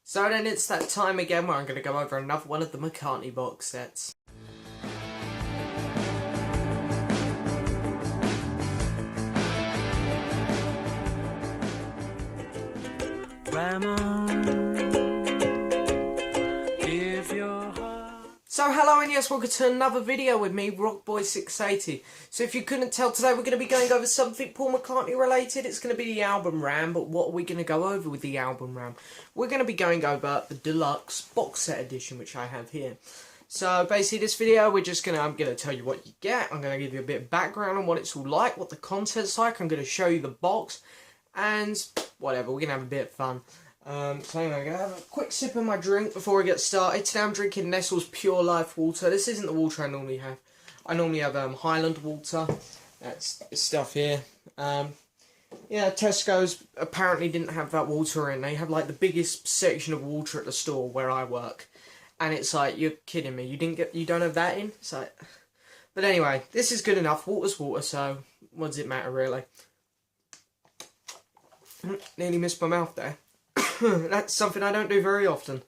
So then it's that time again where I'm going to go over another one of the McCartney box sets. So hello and yes, welcome to another video with me, Rockboy680. So if you couldn't tell, today we're going to be going over something Paul McCartney related. It's going to be the album Ram, but what are we going to go over with the album Ram? We're going to be going over the deluxe box set edition, which I have here. So basically this video, I'm going to tell you what you get. I'm going to give you a bit of background on what it's all like, what the content's like. I'm going to show you the box and whatever, we're going to have a bit of fun. So anyway, I'm going to have a quick sip of my drink before we get started. Today I'm drinking Nestle's Pure Life water. This isn't the water I normally have. I normally have Highland water. That's this stuff here. Yeah, Tesco's apparently didn't have that water in. They have like the biggest section of water at the store where I work. And it's like, you're kidding me. You don't have that in? It's like, but anyway, this is good enough. Water's water, so what does it matter really? Nearly missed my mouth there. That's something I don't do very often.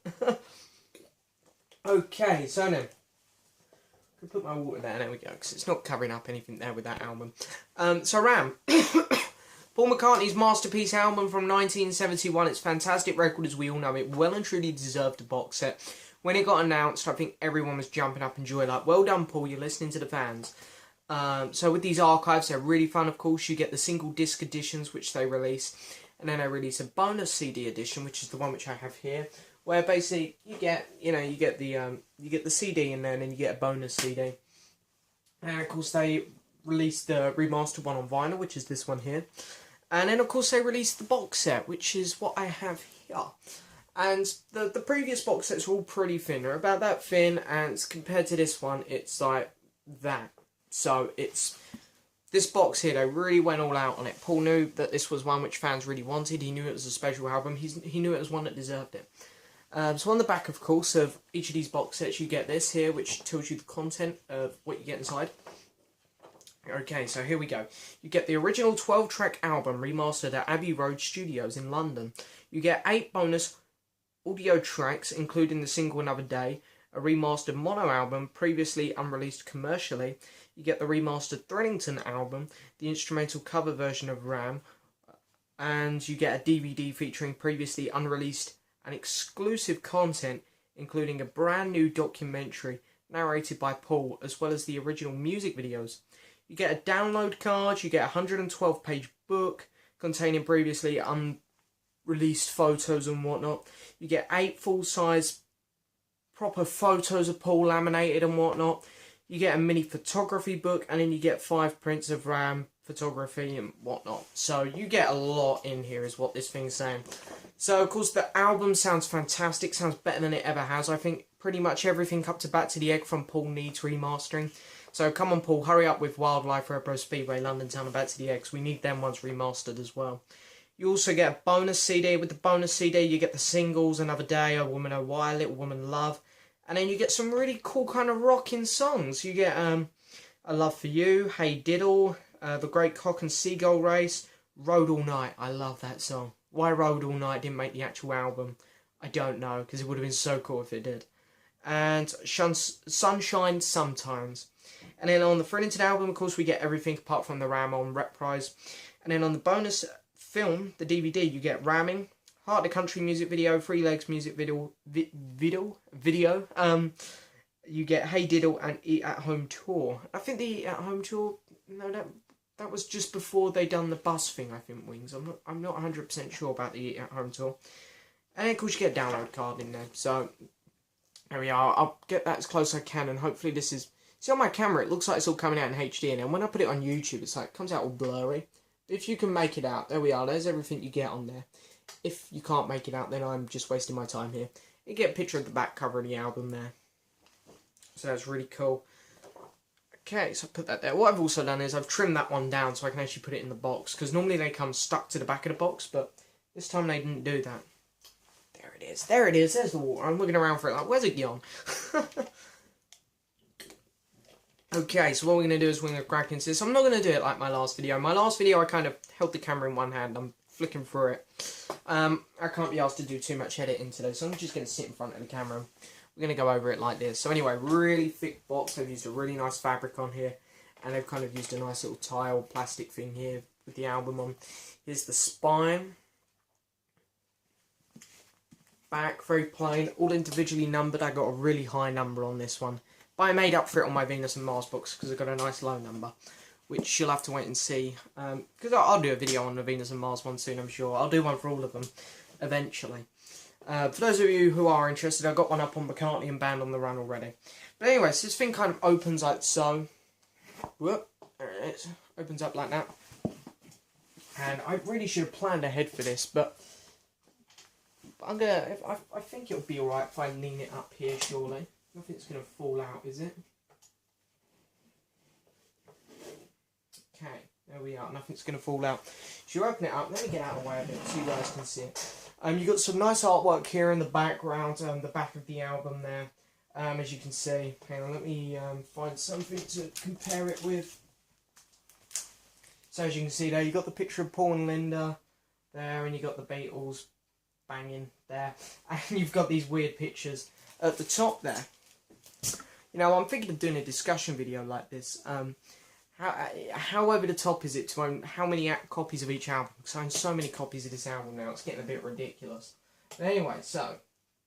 Okay, so then, I'll put my water there we go, because it's not covering up anything there with that album. So Ram, Paul McCartney's masterpiece album from 1971. It's a fantastic record, as we all know. It well and truly deserved a box set. When it got announced, I think everyone was jumping up and joy, like, well done Paul, you're listening to the fans. So with these archives, they're really fun, of course. You get the single disc editions, which they release. And then I release a bonus CD edition, which is the one which I have here, where basically you get the CD in there, and then you get a bonus CD. And of course they released the remastered one on vinyl, which is this one here. And then of course they released the box set, which is what I have here. And the previous box sets were all pretty thin. They're about that thin, and compared to this one, it's like that. So it's... This box here, they really went all out on it. Paul knew that this was one which fans really wanted. He knew it was a special album. He knew it was one that deserved it. So on the back, of course, of each of these box sets, you get this here, which tells you the content of what you get inside. Okay, so here we go. You get the original 12-track album remastered at Abbey Road Studios in London. You get 8 bonus audio tracks, including the single Another Day, a remastered mono album previously unreleased commercially. You get the remastered Thrillington album, the instrumental cover version of Ram, and you get a DVD featuring previously unreleased and exclusive content, including a brand new documentary narrated by Paul, as well as the original music videos. You get a download card, you get a 112-page book containing previously unreleased photos and whatnot. You get 8 full-size proper photos of Paul laminated and whatnot. You get a mini photography book, and then you get 5 prints of Ram photography and whatnot. So you get a lot in here is what this thing's saying. So of course the album sounds fantastic, sounds better than it ever has. I think pretty much everything up to Back to the Egg from Paul needs remastering. So come on Paul, hurry up with Wildlife, Retro Speedway, London Town and Back to the Eggs. We need them ones remastered as well. You also get a bonus CD. With the bonus CD you get the singles, Another Day, A Woman Oh Why, Little Woman Love. And then you get some really cool kind of rocking songs. You get A Love For You, Hey Diddle, The Great Cock and Seagull Race, Rode All Night. I love that song. Why Rode All Night didn't make the actual album, I don't know, because it would have been so cool if it did. And Sunshine Sometimes. And then on the Thrillington album, of course, we get everything apart from the Ram on Reprise. And then on the bonus film, the DVD, you get Ramming, Heart of the Country music video, Three Legs music video, you get Hey Diddle and Eat At Home tour. I think the Eat At Home tour, no, that was just before they done the bus thing, I think, Wings. I'm not 100% sure about the Eat At Home tour. And then, of course, you get a download card in there. So, there we are. I'll get that as close as I can, and hopefully this is... See, on my camera, it looks like it's all coming out in HD, and then when I put it on YouTube, it's like, it comes out all blurry. If you can make it out, there we are. There's everything you get on there. If you can't make it out, then I'm just wasting my time here. You get a picture of the back cover of the album there. So that's really cool. Okay, so I put that there. What I've also done is I've trimmed that one down so I can actually put it in the box. Because normally they come stuck to the back of the box, but this time they didn't do that. There it is. There it is. There's the water. I'm looking around for it like, where's it gone? Okay, so what we're going to do is we're going to crack into this. I'm not going to do it like my last video. My last video I kind of held the camera in one hand. I'm flicking through it. I can't be asked to do too much editing today, so I'm just going to sit in front of the camera. We're going to go over it like this. So anyway, really thick box. They've used a really nice fabric on here, and they've kind of used a nice little tile plastic thing here with the album on. Here's the spine. Back, very plain, all individually numbered. I got a really high number on this one, but I made up for it on my Venus and Mars box because I got a nice low number, which you'll have to wait and see, because I'll do a video on the Venus and Mars one soon, I'm sure. I'll do one for all of them eventually. For those of you who are interested, I've got one up on McCartney and Band on the Run already. But anyway, so this thing kind of opens like so. Whoop, there it is. Opens up like that. And I really should have planned ahead for this, but I think it'll be alright if I lean it up here, surely. Nothing's going to fall out, is it? Okay, there we are. Nothing's going to fall out. So you open it up. Let me get out of the way a bit so you guys can see it. You've got some nice artwork here in the background, the back of the album there, as you can see. Hang on, let me find something to compare it with. So as you can see there, you've got the picture of Paul and Linda there, and you've got the Beatles banging there, and you've got these weird pictures at the top there. You know, I'm thinking of doing a discussion video like this. How over the top is it to own how many copies of each album? Because I own so many copies of this album now, it's getting a bit ridiculous. But anyway, so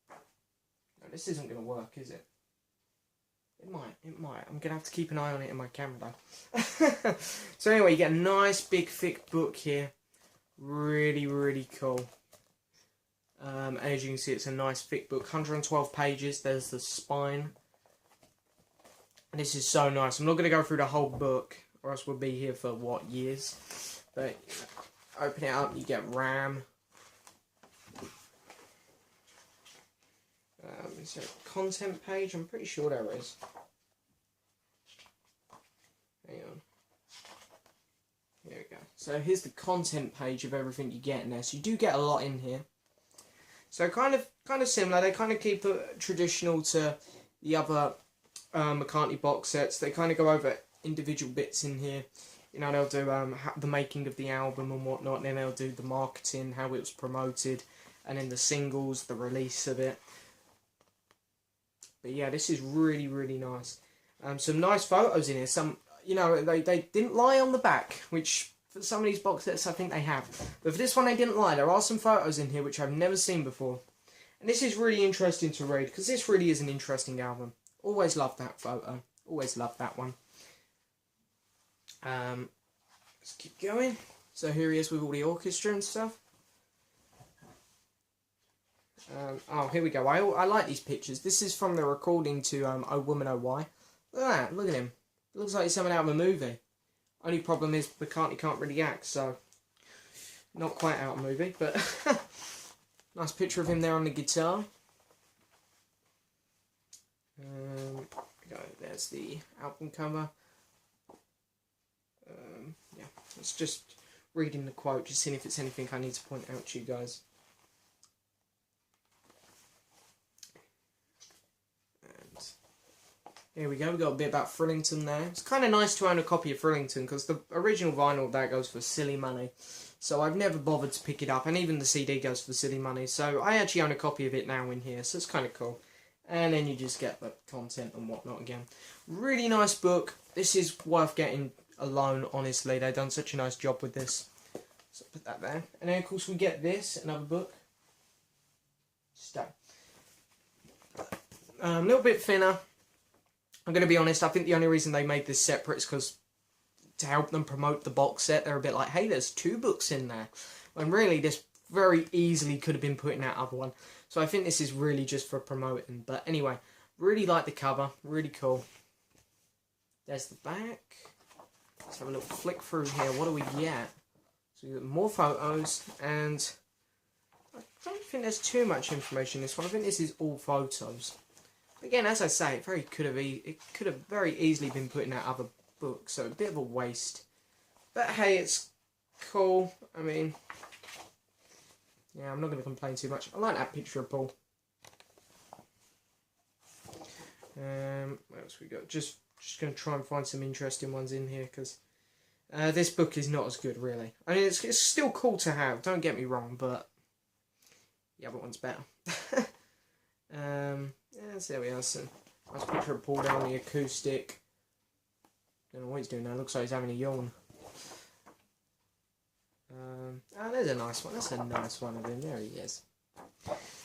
no, this isn't going to work, is it? It might. I'm going to have to keep an eye on it in my camera though. So anyway, you get a nice big thick book here. Really, really cool. As you can see, it's a nice thick book, 112 pages. There's the spine. And this is so nice. I'm not going to go through the whole book, or else we'll be here for, what, years? But open it up, you get Ram. Is there a content page? I'm pretty sure there is. Hang on. There we go. So here's the content page of everything you get in there. So you do get a lot in here. So kind of similar. They kind of keep it traditional to the other McCartney box sets. They kind of go over individual bits in here. You know, they'll do the making of the album and whatnot, and then they'll do the marketing, how it was promoted, and then the singles, the release of it. But yeah, this is really, really nice. Some nice photos in here. Some, you know, they didn't lie on the back, which for some of these box sets I think they have. But for this one they didn't lie. There are some photos in here which I've never seen before. And this is really interesting to read, because this really is an interesting album. Always loved that photo. Always loved that one. Let's keep going. So here he is with all the orchestra and stuff. Oh, here we go. I like these pictures. This is from the recording to Oh Woman Oh Why. Look at that. Look at him. Looks like he's something out of a movie. Only problem is McCartney can't really act, so not quite out of a movie, but nice picture of him there on the guitar. There's the album cover. Yeah, it's just reading the quote, just seeing if it's anything I need to point out to you guys. And here we go, we've got a bit about Frillington there. It's kind of nice to own a copy of Frillington, because the original vinyl of that goes for silly money. So I've never bothered to pick it up, and even the CD goes for silly money. So I actually own a copy of it now in here, so it's kind of cool. And then you just get the content and whatnot again. Really nice book. This is worth getting alone, honestly. They've done such a nice job with this. So put that there. And then, of course, we get this, another book. Stay. A little bit thinner. I'm going to be honest, I think the only reason they made this separate is because to help them promote the box set, they're a bit like, hey, there's 2 books in there. When really, this very easily could have been put in that other one. So I think this is really just for promoting. But anyway, really like the cover. Really cool. There's the back. Let's have a little flick through here. What do we get? So we got more photos. And I don't think there's too much information in this one. I think this is all photos. Again, as I say, it could have very easily been put in that other book. So a bit of a waste. But hey, it's cool. I mean, yeah, I'm not going to complain too much. I like that picture of Paul. What else we got? Just going to try and find some interesting ones in here, because This book is not as good, really. I mean, it's still cool to have, don't get me wrong, but the other one's better. Yeah, so there we are. So, nice picture of Paul down the acoustic. Don't know what he's doing now, looks like he's having a yawn. There's a nice one, that's a nice one of him, there he is.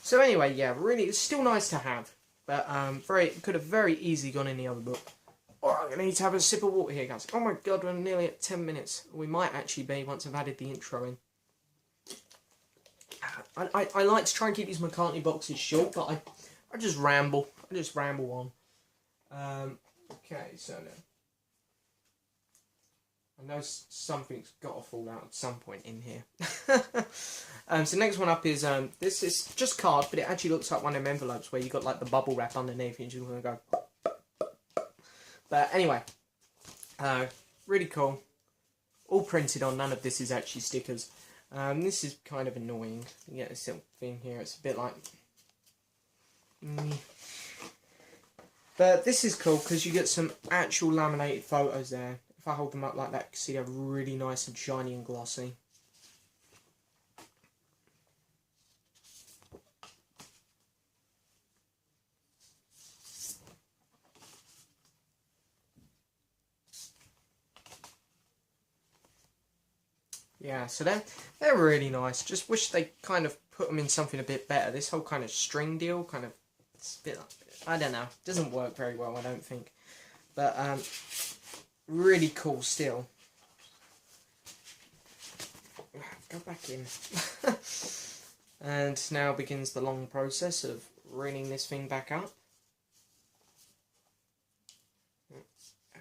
So anyway, yeah, really, it's still nice to have, but could have very easily gone in the other book. Oh, I'm going to need to have a sip of water here, guys. Oh my god, we're nearly at 10 minutes. We might actually be once I've added the intro in. I like to try and keep these McCartney boxes short, but I just ramble. I just ramble on. Okay, so now. I know something's got to fall out at some point in here. So next one up is, this is just card, but it actually looks like one of them envelopes where you got like the bubble wrap underneath and you're just going to go. But anyway, really cool. All printed on, none of this is actually stickers. This is kind of annoying. You get this little thing here, it's a bit like... But this is cool because you get some actual laminated photos there. If I hold them up like that, you can see they're really nice and shiny and glossy. Yeah, so they're really nice. Just wish they kind of put them in something a bit better. This whole kind of string deal kind of, it's a bit, I don't know, doesn't work very well, I don't think. But really cool still. Go back in. And now begins the long process of reeling this thing back up. There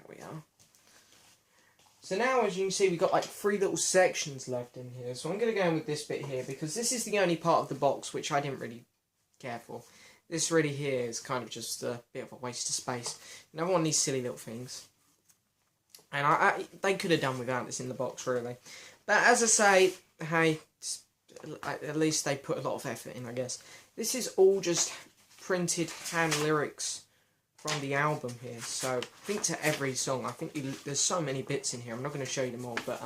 we are. So now, as you can see, we've got like 3 little sections left in here. So I'm going to go in with this bit here, because this is the only part of the box which I didn't really care for. This really here is kind of just a bit of a waste of space. And I want these silly little things. And they could have done without this in the box, really. But as I say, hey, at least they put a lot of effort in, I guess. This is all just printed hand lyrics from the album here. So, I think to every song, I think there's so many bits in here. I'm not going to show you them all, but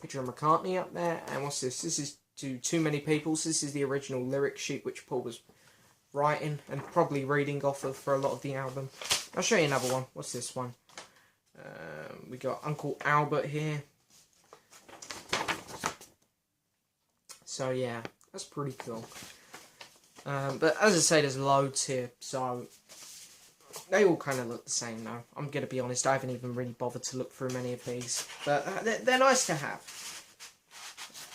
picture of McCartney up there. And what's this? This is to Too Many People. So this is the original lyric sheet which Paul was writing and probably reading off of for a lot of the album. I'll show you another one. What's this one? We got Uncle Albert here. So yeah, that's pretty cool. But as I say, there's loads here, so they all kind of look the same now. I'm going to be honest, I haven't even really bothered to look through many of these. But they're nice to have.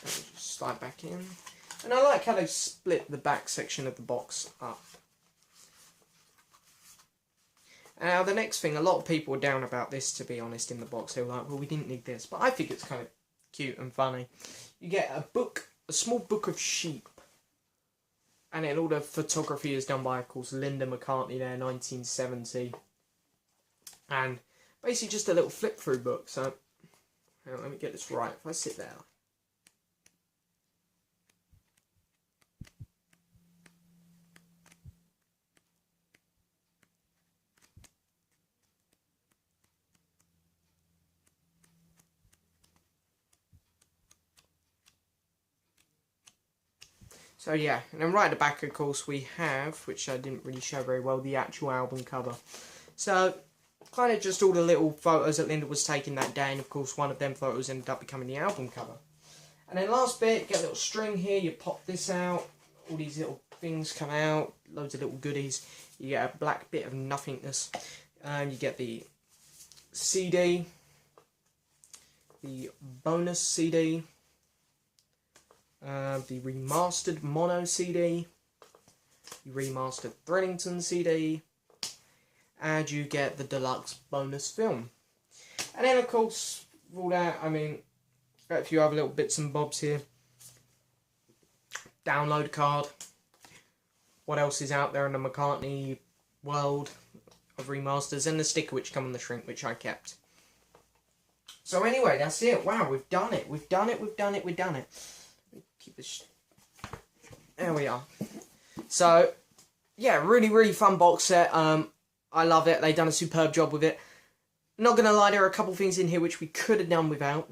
Just slide back in. And I like how they've split the back section of the box up. Now, the next thing, a lot of people were down about this, to be honest, in the box. They were like, well, we didn't need this. But I think it's kind of cute and funny. You get a book, a small book of sheep. And then all the photography is done by, of course, Linda McCartney there, 1970. And basically just a little flip-through book. So, hang on, let me get this right. If I sit there... So yeah, and then right at the back, of course, we have, which I didn't really show very well, the actual album cover. So, kind of just all the little photos that Linda was taking that day, and of course one of them photos ended up becoming the album cover. And then last bit, get a little string here, you pop this out, all these little things come out, loads of little goodies. You get a black bit of nothingness, and you get the CD, the bonus CD, the remastered mono CD, the remastered Threadington CD, and you get the deluxe bonus film. And then of course, with all that, I mean, got a few other little bits and bobs here. Download card. What else is out there in the McCartney world of remasters, and the sticker which come on the shrink, which I kept. So anyway, that's it. Wow, we've done it. We've done it. We've done it. We've done it. Keep this. There we are. So, yeah, really, really fun box set. I love it. They've done a superb job with it. Not going to lie, there are a couple things in here which we could have done without.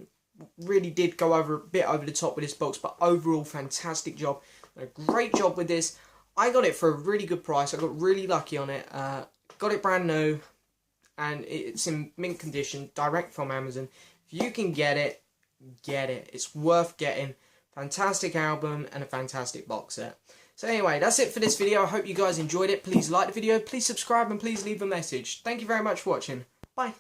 Really did go over a bit over the top with this box, but overall, fantastic job. A great job with this. I got it for a really good price. I got really lucky on it. Got it brand new, and it's in mint condition, direct from Amazon. If you can get it, get it. It's worth getting. Fantastic album and a fantastic box set. So anyway, that's it for this video. I hope you guys enjoyed it. Please like the video, please subscribe, and please leave a message. Thank you very much for watching. Bye.